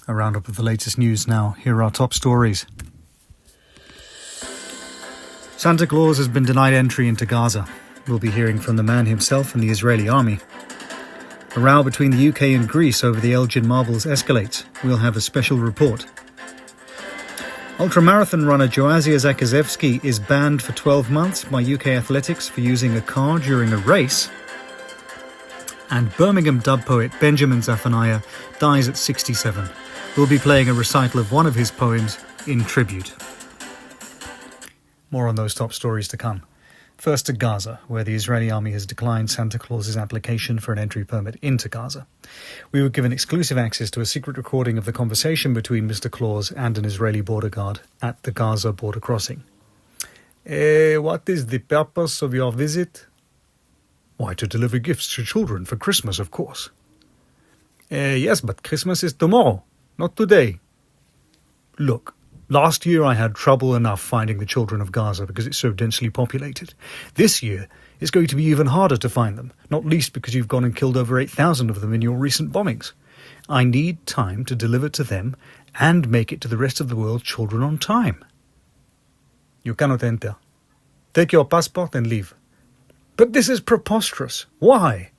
A roundup of the latest news now. Here are our top stories. Santa Claus has been denied entry into Gaza. We'll be hearing from the man himself and the Israeli army. A row between the UK and Greece over the Elgin marbles escalates. We'll have a special report. Ultramarathon runner Joazia Zakazevsky is banned for 12 months by UK Athletics for using a car during a race. And Birmingham dub poet Benjamin Zephaniah dies at 67. We'll be playing a recital of one of his poems in tribute. More on those top stories to come. First to Gaza, where the Israeli army has declined Santa Claus's application for an entry permit into Gaza. We were given exclusive access to a secret recording of the conversation between Mr. Claus and an Israeli border guard at the Gaza border crossing. What is the purpose of your visit? Why, to deliver gifts to children for Christmas, of course. Yes, but Christmas is tomorrow, not today. Look. Last year I had trouble enough finding the children of Gaza because it's so densely populated. This year it's going to be even harder to find them, not least because you've gone and killed over 8,000 of them in your recent bombings. I need time to deliver to them and make it to the rest of the world's children on time. You cannot enter. Take your passport and leave. But this is preposterous. Why?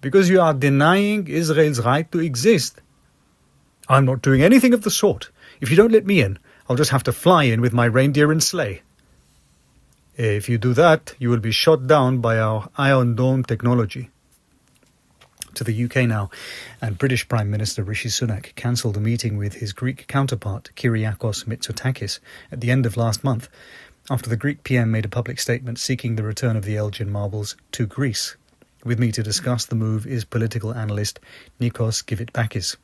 Because you are denying Israel's right to exist. I'm not doing anything of the sort. If you don't let me in, I'll just have to fly in with my reindeer and sleigh. If you do that, you will be shot down by our Iron Dome technology. To the UK now, and British Prime Minister Rishi Sunak cancelled a meeting with his Greek counterpart Kyriakos Mitsotakis at the end of last month, after the Greek PM made a public statement seeking the return of the Elgin marbles to Greece. With me to discuss the move is political analyst Nikos Givitbakis.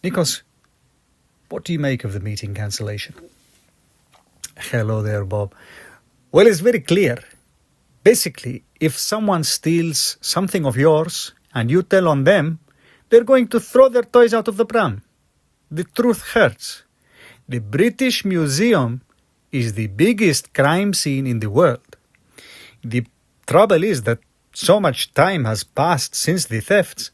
Nikos, what do you make of the meeting cancellation? Hello there, Bob. Well, it's very clear. Basically, if someone steals something of yours and you tell on them, they're going to throw their toys out of the pram. The truth hurts. The British Museum is the biggest crime scene in the world. The trouble is that so much time has passed since the thefts.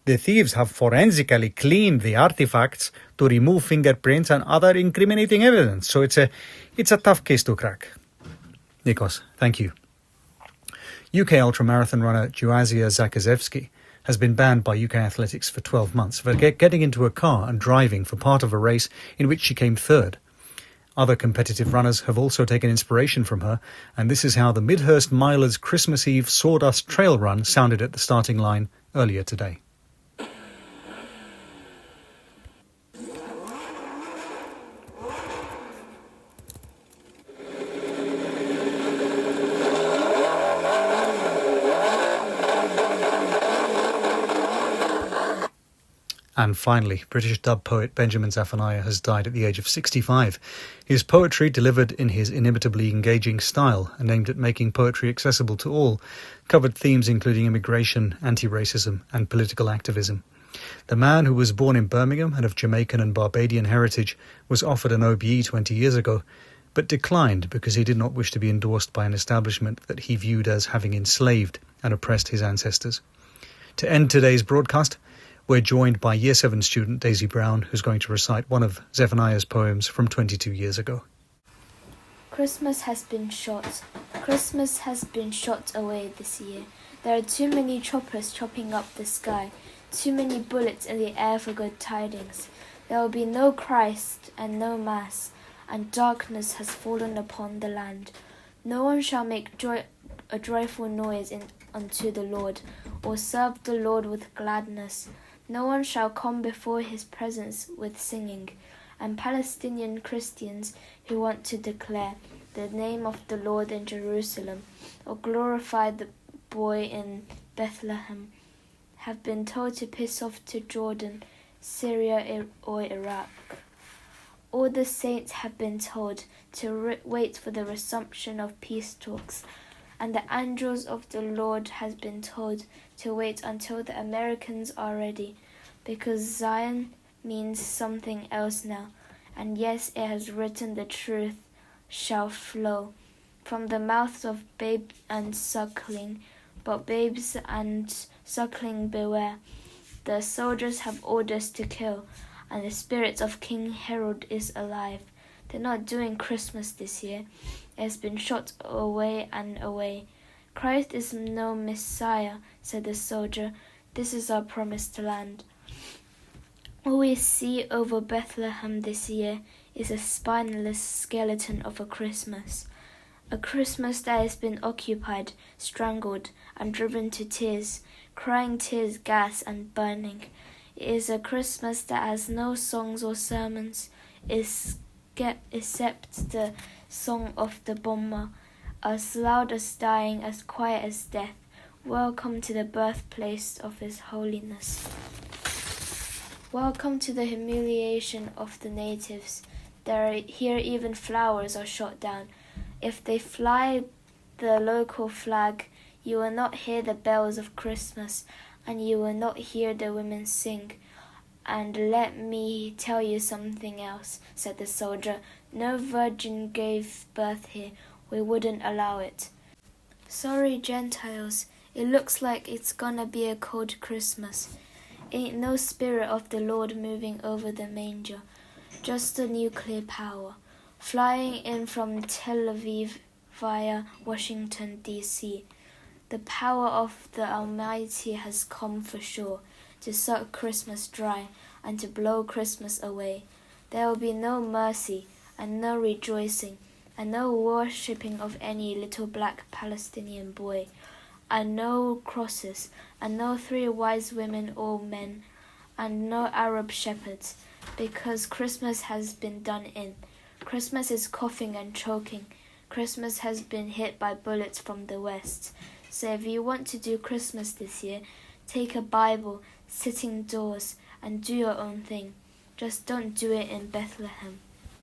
The thieves have forensically cleaned the artifacts to remove fingerprints and other incriminating evidence. So it's a tough case to crack. Nikos, thank you. UK ultramarathon runner Joazia Zakazevsky has been banned by UK Athletics for 12 months for getting into a car and driving for part of a race in which she came third. Other competitive runners have also taken inspiration from her, and this is how the Midhurst Milers Christmas Eve Sawdust Trail Run sounded at the starting line earlier today. And finally, British dub poet Benjamin Zephaniah has died at the age of 65. His poetry, delivered in his inimitably engaging style and aimed at making poetry accessible to all, covered themes including immigration, anti-racism and political activism. The man, who was born in Birmingham and of Jamaican and Barbadian heritage, was offered an OBE 20 years ago, but declined because he did not wish to be endorsed by an establishment that he viewed as having enslaved and oppressed his ancestors. To end today's broadcast, we're joined by Year 7 student Daisy Brown, who's going to recite one of Zephaniah's poems from 22 years ago. Christmas has been shot. Christmas has been shot away this year. There are too many choppers chopping up the sky, too many bullets in the air for good tidings. There will be no Christ and no Mass, and darkness has fallen upon the land. No one shall make a joyful noise unto the Lord, or serve the Lord with gladness. No one shall come before his presence with singing. And Palestinian Christians who want to declare the name of the Lord in Jerusalem, or glorify the boy in Bethlehem, have been told to piss off to Jordan, Syria or Iraq. All the saints have been told to wait for the resumption of peace talks, and the angels of the Lord has been told to wait until the Americans are ready, because Zion means something else now, and yes, it has written the truth shall flow from the mouths of babe and suckling, but babes and suckling beware. The soldiers have orders to kill. and the spirit of King Herod is alive. They're not doing Christmas this year. It has been shot away and away. Christ is no Messiah, said the soldier. This is our promised land. All we see over Bethlehem this year is a spineless skeleton of a Christmas that has been occupied, strangled, and driven to tears, crying tears, gas, and burning. It is a Christmas that has no songs or sermons, except the song of the bomber, as loud as dying, as quiet as death. Welcome to the birthplace of His Holiness. Welcome to the humiliation of the natives. Here even flowers are shot down. If they fly the local flag, you will not hear the bells of Christmas, and you will not hear the women sing. And let me tell you something else, said the soldier. No virgin gave birth here. We wouldn't allow it. Sorry, Gentiles. It looks like it's gonna be a cold Christmas. Ain't no spirit of the Lord moving over the manger. Just a nuclear power, flying in from Tel Aviv via Washington, D.C. The power of the Almighty has come for sure, to suck Christmas dry and to blow Christmas away. There will be no mercy and no rejoicing and no worshipping of any little black Palestinian boy, and no crosses, and no 3 wise women or men, and no Arab shepherds, because Christmas has been done in. Christmas is coughing and choking. Christmas has been hit by bullets from the west. So if you want to do Christmas this year, take a Bible, sit indoors, and do your own thing. Just don't do it in Bethlehem.